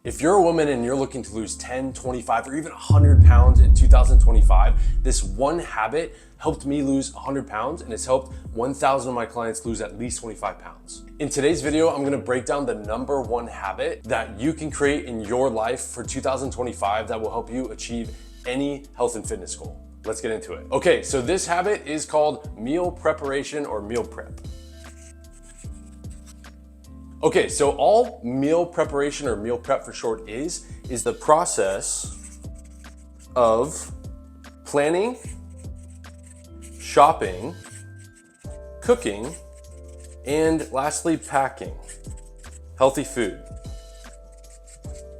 If you're a woman and you're looking to lose 10, 25, or even 100 pounds in 2025, this one habit helped me lose 100 pounds and it's helped 1,000 of my clients lose at least 25 pounds. In today's video, I'm gonna break down the number one habit that you can create in your life for 2025 that will help you achieve any health and fitness goal. Let's get into it. Okay, so this habit is called meal preparation or meal prep. Okay, so all meal preparation or meal prep for short is the process of planning, shopping, cooking, and lastly, packing healthy food.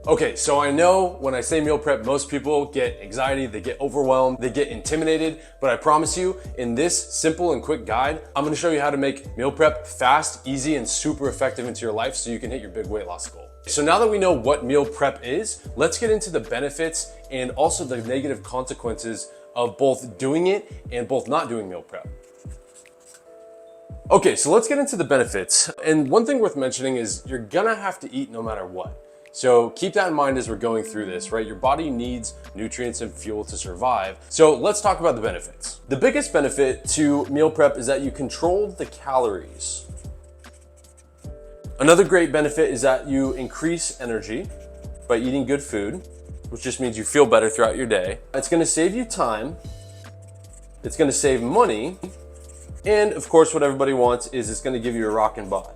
Okay, so I know when I say meal prep, most people get anxiety, they get overwhelmed, they get intimidated, but I promise you, in this simple and quick guide, I'm gonna show you how to make meal prep fast, easy, and super effective into your life so you can hit your big weight loss goal. So now that we know what meal prep is, let's get into the benefits and also the negative consequences of both doing it and both not doing meal prep. Okay, so let's get into the benefits. And one thing worth mentioning is you're gonna have to eat no matter what. So keep that in mind as we're going through this, right? Your body needs nutrients and fuel to survive. So let's talk about the benefits. The biggest benefit to meal prep is that you control the calories. Another great benefit is that you increase energy by eating good food, which just means you feel better throughout your day. It's gonna save you time, it's gonna save money, and of course what everybody wants is it's gonna give you a rockin' bod.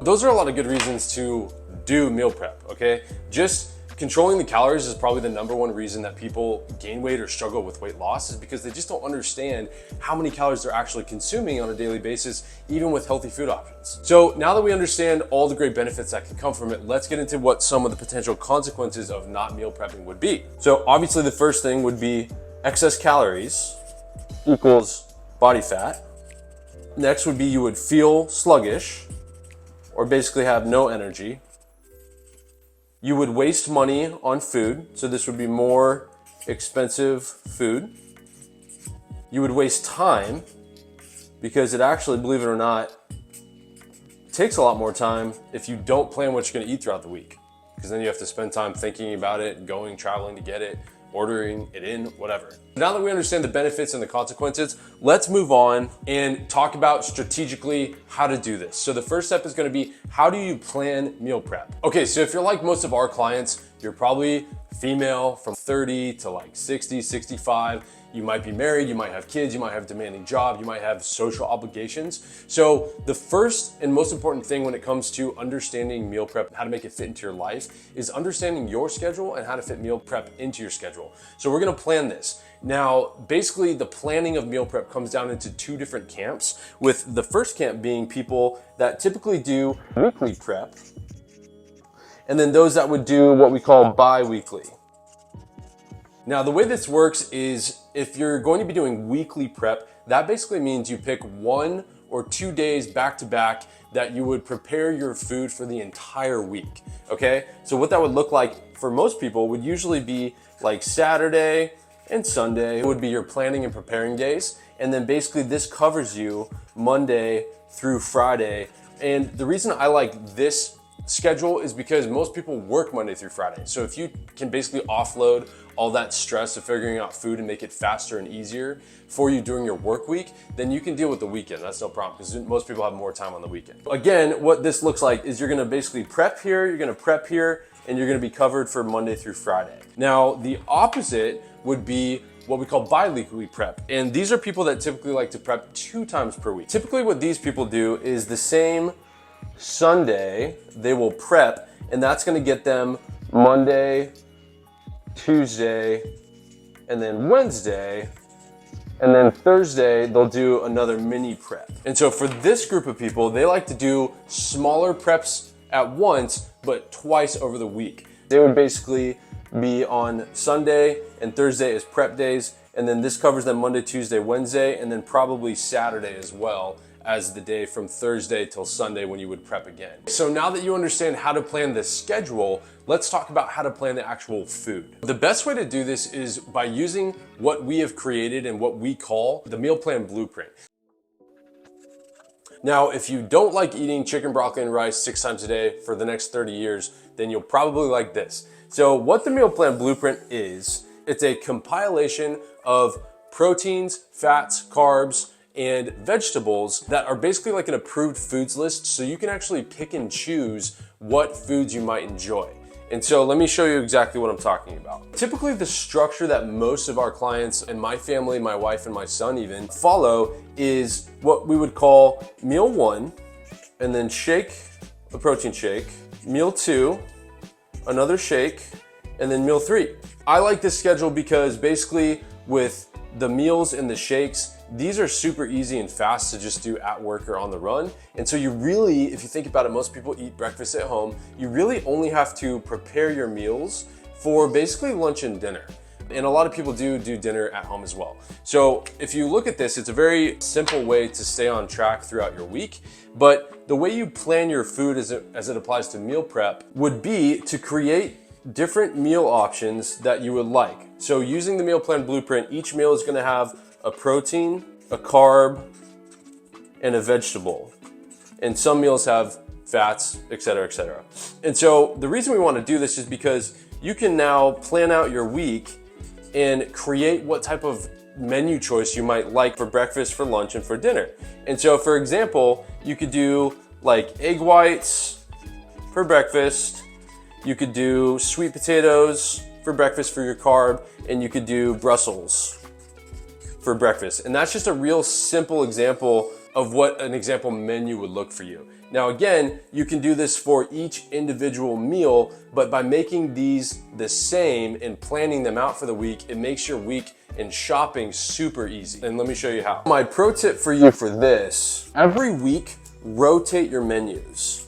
Those are a lot of good reasons to do meal prep, okay? Just controlling the calories is probably the number one reason that people gain weight or struggle with weight loss, is because they just don't understand how many calories they're actually consuming on a daily basis, even with healthy food options. So now that we understand all the great benefits that can come from it, let's get into what some of the potential consequences of not meal prepping would be. So obviously the first thing would be excess calories equals body fat. Next would be you would feel sluggish or basically have no energy. You would waste money on food, so this would be more expensive food. You would waste time because it actually, believe it or not, takes a lot more time if you don't plan what you're gonna eat throughout the week, because then you have to spend time thinking about it, going, traveling to get it, ordering it in, whatever. Now that we understand the benefits and the consequences, let's move on and talk about strategically how to do this. So the first step is gonna be, how do you plan meal prep? Okay, so if you're like most of our clients, you're probably female from 30 to like 60, 65. You might be married, you might have kids, you might have a demanding job, you might have social obligations. So the first and most important thing when it comes to understanding meal prep, how to make it fit into your life, is understanding your schedule and how to fit meal prep into your schedule. So we're gonna plan this. Now, basically the planning of meal prep comes down into two different camps, with the first camp being people that typically do weekly prep, and then those that would do what we call bi-weekly. Now, the way this works is if you're going to be doing weekly prep, that basically means you pick 1 or 2 days back to back that you would prepare your food for the entire week, okay? So what that would look like for most people would usually be like Saturday and Sunday would be your planning and preparing days. And then basically this covers you Monday through Friday. And the reason I like this schedule is because most people work Monday through Friday. So if you can basically offload all that stress of figuring out food and make it faster and easier for you during your work week, then you can deal with the weekend. That's no problem, because most people have more time on the weekend. Again, what this looks like is you're gonna basically prep here, you're gonna prep here, and you're gonna be covered for Monday through Friday. Now, the opposite would be what we call bi-weekly prep. And these are people that typically like to prep 2 times per week. Typically what these people do is the same Sunday, they will prep, and that's gonna get them Monday, Tuesday, and then Wednesday, and then Thursday, they'll do another mini prep. And so for this group of people, they like to do smaller preps at once, but twice over the week. They would basically be on Sunday and Thursday as prep days, and then this covers them Monday, Tuesday, Wednesday, and then probably Saturday as well as the day from Thursday till Sunday when you would prep again. So now that you understand how to plan the schedule, let's talk about how to plan the actual food. The best way to do this is by using what we have created and what we call the meal plan blueprint. Now, if you don't like eating chicken, broccoli, and rice 6 times a day for the next 30 years, then you'll probably like this. So what the meal plan blueprint is, it's a compilation of proteins, fats, carbs, and vegetables that are basically like an approved foods list, so you can actually pick and choose what foods you might enjoy. And so let me show you exactly what I'm talking about. Typically the structure that most of our clients and my family, my wife and my son even, follow is what we would call meal 1, and then shake, a protein shake, meal 2, another shake, and then meal 3. I like this schedule because basically with the meals and the shakes, these are super easy and fast to just do at work or on the run. And so you really, if you think about it, most people eat breakfast at home. You really only have to prepare your meals for basically lunch and dinner. And a lot of people do dinner at home as well. So if you look at this, it's a very simple way to stay on track throughout your week. But the way you plan your food as it applies to meal prep would be to create different meal options that you would like. So using the meal plan blueprint, each meal is gonna have a protein, a carb, and a vegetable. And some meals have fats, et cetera, et cetera. And so the reason we wanna do this is because you can now plan out your week and create what type of menu choice you might like for breakfast, for lunch, and for dinner. And so for example, you could do like egg whites for breakfast, you could do sweet potatoes for breakfast for your carb, and you could do Brussels for breakfast. And that's just a real simple example of what an example menu would look for you. Now again, you can do this for each individual meal, but by making these the same and planning them out for the week, it makes your week and shopping super easy. And let me show you how. My pro tip for you for this, every week, rotate your menus.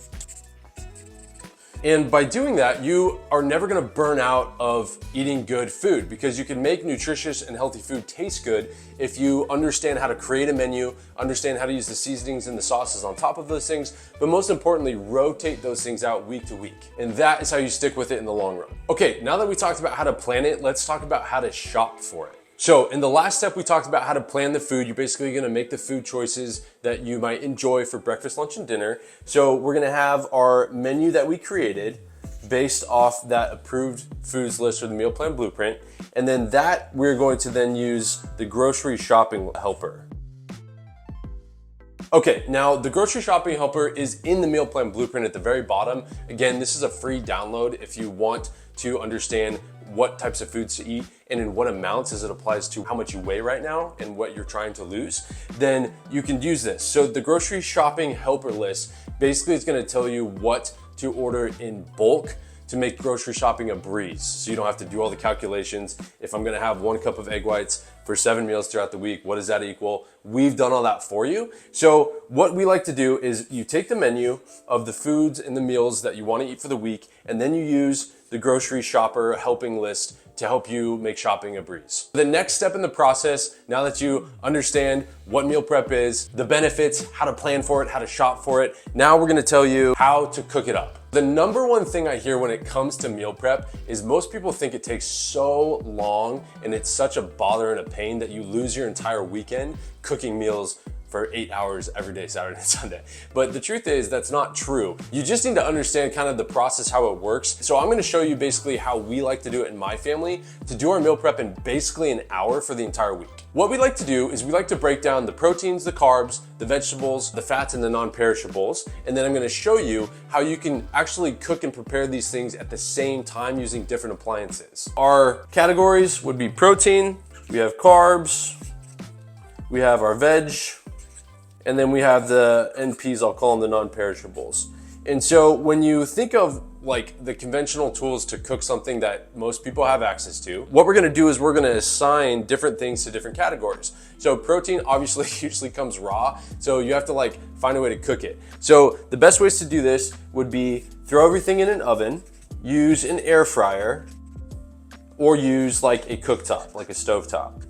And by doing that, you are never gonna burn out of eating good food, because you can make nutritious and healthy food taste good if you understand how to create a menu, understand how to use the seasonings and the sauces on top of those things, but most importantly, rotate those things out week to week. And that is how you stick with it in the long run. Okay, now that we talked about how to plan it, let's talk about how to shop for it. So in the last step, we talked about how to plan the food. You're basically gonna make the food choices that you might enjoy for breakfast, lunch, and dinner. So we're gonna have our menu that we created based off that approved foods list or the meal plan blueprint. And then that we're going to then use the grocery shopping helper. Okay, now the grocery shopping helper is in the meal plan blueprint at the very bottom. Again, this is a free download if you want to understand what types of foods to eat and in what amounts as it applies to how much you weigh right now and what you're trying to lose, then you can use this. So the grocery shopping helper list basically is gonna tell you what to order in bulk to make grocery shopping a breeze. So you don't have to do all the calculations. If I'm gonna have 1 cup of egg whites for 7 meals throughout the week, what does that equal? We've done all that for you. So what we like to do is you take the menu of the foods and the meals that you wanna eat for the week, and then you use the grocery shopper helping list to help you make shopping a breeze. The next step in the process, now that you understand what meal prep is, the benefits, how to plan for it, how to shop for it, now we're gonna tell you how to cook it up. The number one thing I hear when it comes to meal prep is most people think it takes so long and it's such a bother and a pain that you lose your entire weekend cooking meals for 8 hours every day, Saturday and Sunday. But the truth is that's not true. You just need to understand kind of the process, how it works. So I'm gonna show you basically how we like to do it in my family to do our meal prep in basically an hour for the entire week. What we like to do is we like to break down the proteins, the carbs, the vegetables, the fats, and the non-perishables. And then I'm gonna show you how you can actually cook and prepare these things at the same time using different appliances. Our categories would be protein, we have carbs, we have our veg, and then we have the NPs, I'll call them the non-perishables. And so when you think of like the conventional tools to cook something that most people have access to, what we're gonna do is we're gonna assign different things to different categories. So protein obviously usually comes raw, so you have to like find a way to cook it. So the best ways to do this would be throw everything in an oven, use an air fryer, or use like a cooktop, like a stovetop.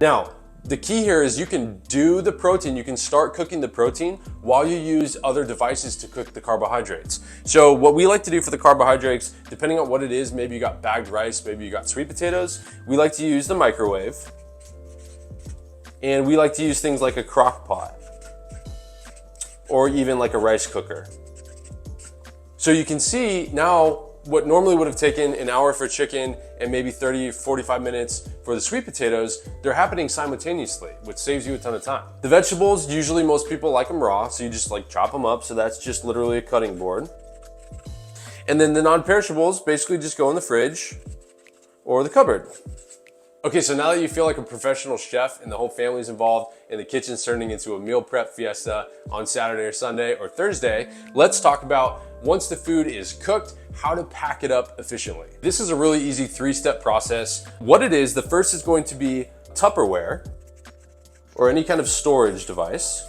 Now, the key here is you can do the protein, you can start cooking the protein while you use other devices to cook the carbohydrates. So what we like to do for the carbohydrates, depending on what it is, maybe you got bagged rice, maybe you got sweet potatoes, we like to use the microwave. And we like to use things like a crock pot or even like a rice cooker. So you can see now what normally would have taken an hour for chicken and maybe 30, 45 minutes for the sweet potatoes, they're happening simultaneously, which saves you a ton of time. The vegetables, usually most people like them raw, so you just like chop them up. So that's just literally a cutting board. And then the non-perishables basically just go in the fridge or the cupboard. Okay, so now that you feel like a professional chef and the whole family's involved and the kitchen's turning into a meal prep fiesta on Saturday or Sunday or Thursday, let's talk about, once the food is cooked, how to pack it up efficiently. This is a really easy 3-step process. What it is, the first is going to be Tupperware or any kind of storage device.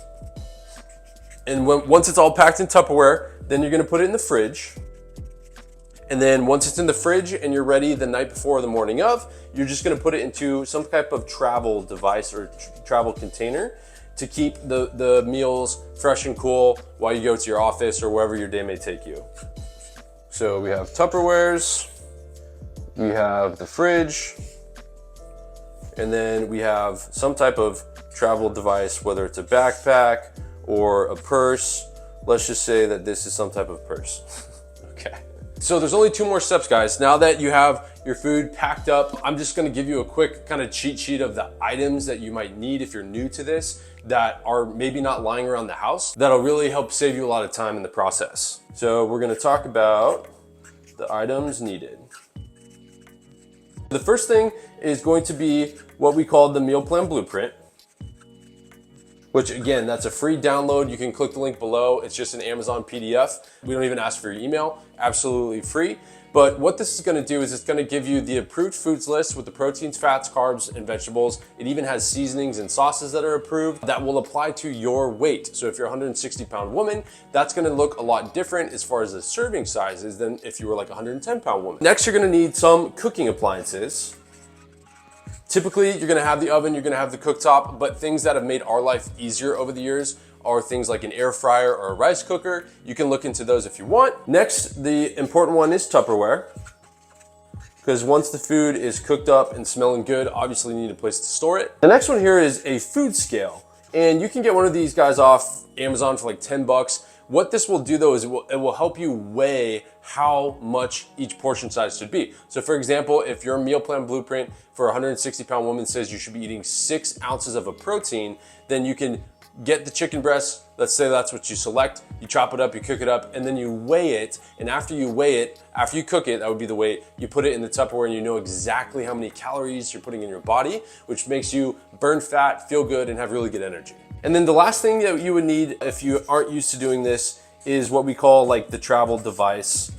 And once it's all packed in Tupperware, then you're gonna put it in the fridge. And then once it's in the fridge and you're ready the night before or the morning of, you're just gonna put it into some type of travel device or travel container to keep the meals fresh and cool while you go to your office or wherever your day may take you. So we have Tupperwares, we have the fridge, and then we have some type of travel device, whether it's a backpack or a purse. Let's just say that this is some type of purse. Okay. So there's only 2 more steps, guys. Now that you have your food packed up, I'm just gonna give you a quick kind of cheat sheet of the items that you might need if you're new to this, that are maybe not lying around the house, that'll really help save you a lot of time in the process. So we're gonna talk about the items needed. The first thing is going to be what we call the meal plan blueprint, which again, that's a free download. You can click the link below. It's just an Amazon PDF. We don't even ask for your email, absolutely free. But what this is gonna do is it's gonna give you the approved foods list with the proteins, fats, carbs, and vegetables. It even has seasonings and sauces that are approved that will apply to your weight. So if you're a 160-pound woman, that's gonna look a lot different as far as the serving sizes than if you were like a 110-pound woman. Next, you're gonna need some cooking appliances. Typically, you're gonna have the oven, you're gonna have the cooktop, but things that have made our life easier over the years are things like an air fryer or a rice cooker. You can look into those if you want. Next, the important one is Tupperware, because once the food is cooked up and smelling good, obviously you need a place to store it. The next one here is a food scale, and you can get one of these guys off Amazon for like 10 bucks. What this will do though is it will help you weigh how much each portion size should be. So for example, if your meal plan blueprint for a 160-pound woman says you should be eating 6 ounces of a protein, then you can get the chicken breast. Let's say that's what you select. You chop it up, you cook it up, and then you weigh it. And after you weigh it, after you cook it, that would be the weight, you put it in the Tupperware and you know exactly how many calories you're putting in your body, which makes you burn fat, feel good, and have really good energy. And then the last thing that you would need if you aren't used to doing this is what we call like the travel device,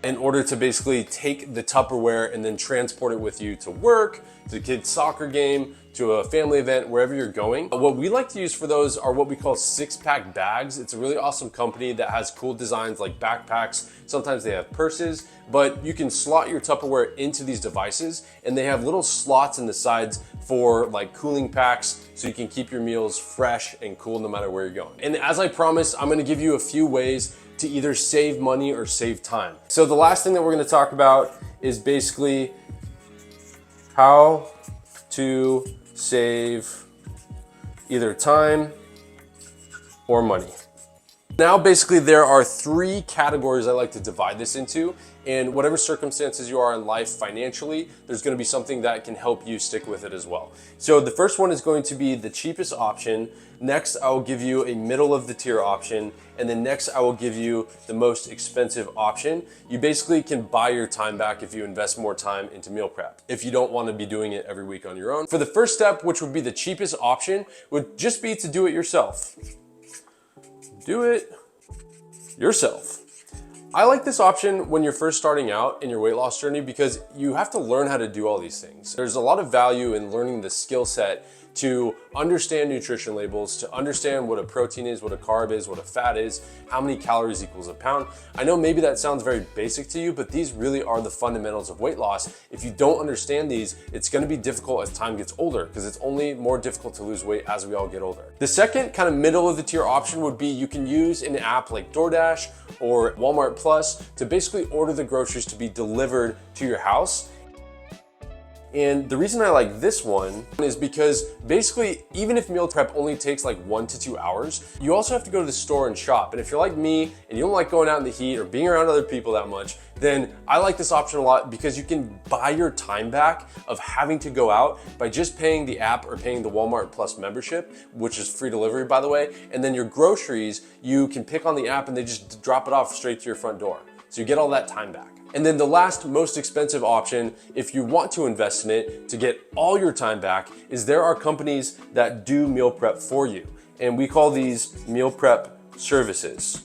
in order to basically take the Tupperware and then transport it with you to work, to the kids' soccer game, to a family event, wherever you're going. What we like to use for those are what we call 6-pack bags. It's a really awesome company that has cool designs like backpacks. Sometimes they have purses, but you can slot your Tupperware into these devices, and they have little slots in the sides for like cooling packs, so you can keep your meals fresh and cool no matter where you're going. And as I promised, I'm gonna give you a few ways to either save money or save time. So the last thing that we're gonna talk about is basically how to save either time or money. Now, basically, there are 3 categories I like to divide this into, and whatever circumstances you are in life financially, there's gonna be something that can help you stick with it as well. So the first one is going to be the cheapest option. Next, I will give you a middle of the tier option, and then next I will give you the most expensive option. You basically can buy your time back if you invest more time into meal prep, if you don't want to be doing it every week on your own. For the first step, which would be the cheapest option, would just be to do it yourself. Do it yourself. I like this option when you're first starting out in your weight loss journey because you have to learn how to do all these things. There's a lot of value in learning the skill set to understand nutrition labels, to understand what a protein is, what a carb is, what a fat is, how many calories equals a pound. I know maybe that sounds very basic to you, but these really are the fundamentals of weight loss. If you don't understand these, it's gonna be difficult as time gets older because it's only more difficult to lose weight as we all get older. The second kind of middle of the tier option would be you can use an app like DoorDash or Walmart Plus to basically order the groceries to be delivered to your house. And the reason I like this one is because basically, even if meal prep only takes like 1 to 2 hours, you also have to go to the store and shop. And if you're like me and you don't like going out in the heat or being around other people that much, then I like this option a lot because you can buy your time back of having to go out by just paying the app or paying the Walmart Plus membership, which is free delivery, by the way. And then your groceries, you can pick on the app and they just drop it off straight to your front door. So you get all that time back. And then the last most expensive option, if you want to invest in it to get all your time back, is there are companies that do meal prep for you. And we call these meal prep services.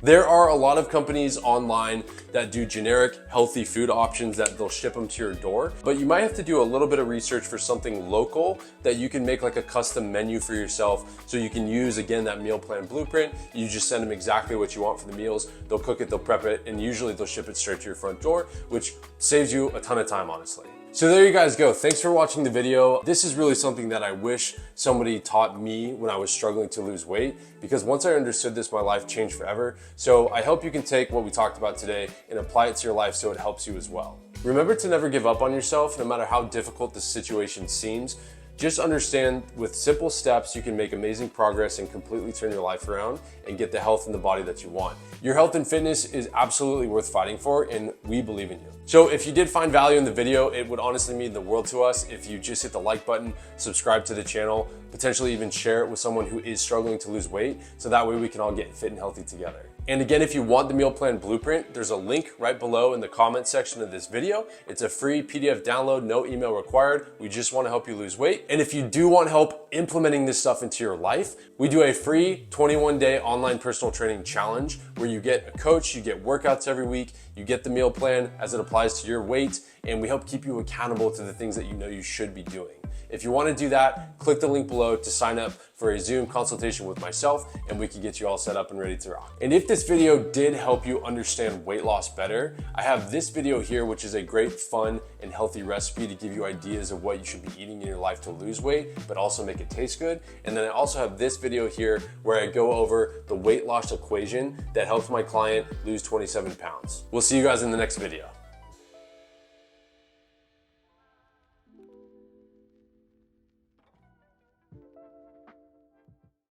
There are a lot of companies online that do generic healthy food options that they'll ship them to your door, but you might have to do a little bit of research for something local that you can make like a custom menu for yourself, so you can use, again, that meal plan blueprint. You just send them exactly what you want for the meals, they'll cook it, they'll prep it, and usually they'll ship it straight to your front door, which saves you a ton of time, honestly. So there you guys go. Thanks for watching the video. This is really something that I wish somebody taught me when I was struggling to lose weight, because once I understood this, my life changed forever. So I hope you can take what we talked about today and apply it to your life so it helps you as well. Remember to never give up on yourself, no matter how difficult the situation seems. Just understand with simple steps, you can make amazing progress and completely turn your life around and get the health and the body that you want. Your health and fitness is absolutely worth fighting for, and we believe in you. So if you did find value in the video, it would honestly mean the world to us if you just hit the like button, subscribe to the channel, potentially even share it with someone who is struggling to lose weight, so that way we can all get fit and healthy together. And again, if you want the meal plan blueprint, there's a link right below in the comment section of this video. It's a free PDF download, no email required. We just want to help you lose weight. And if you do want help implementing this stuff into your life, we do a free 21-day online personal training challenge where you get a coach, you get workouts every week, you get the meal plan as it applies to your weight, and we help keep you accountable to the things that you know you should be doing. If you want to do that, click the link below to sign up for a Zoom consultation with myself, and we can get you all set up and ready to rock. And if this video did help you understand weight loss better, I have this video here, which is a great, fun, and healthy recipe to give you ideas of what you should be eating in your life to lose weight, but also make it taste good. And then I also have this video here where I go over the weight loss equation that helped my client lose 27 pounds. We'll see you guys in the next video.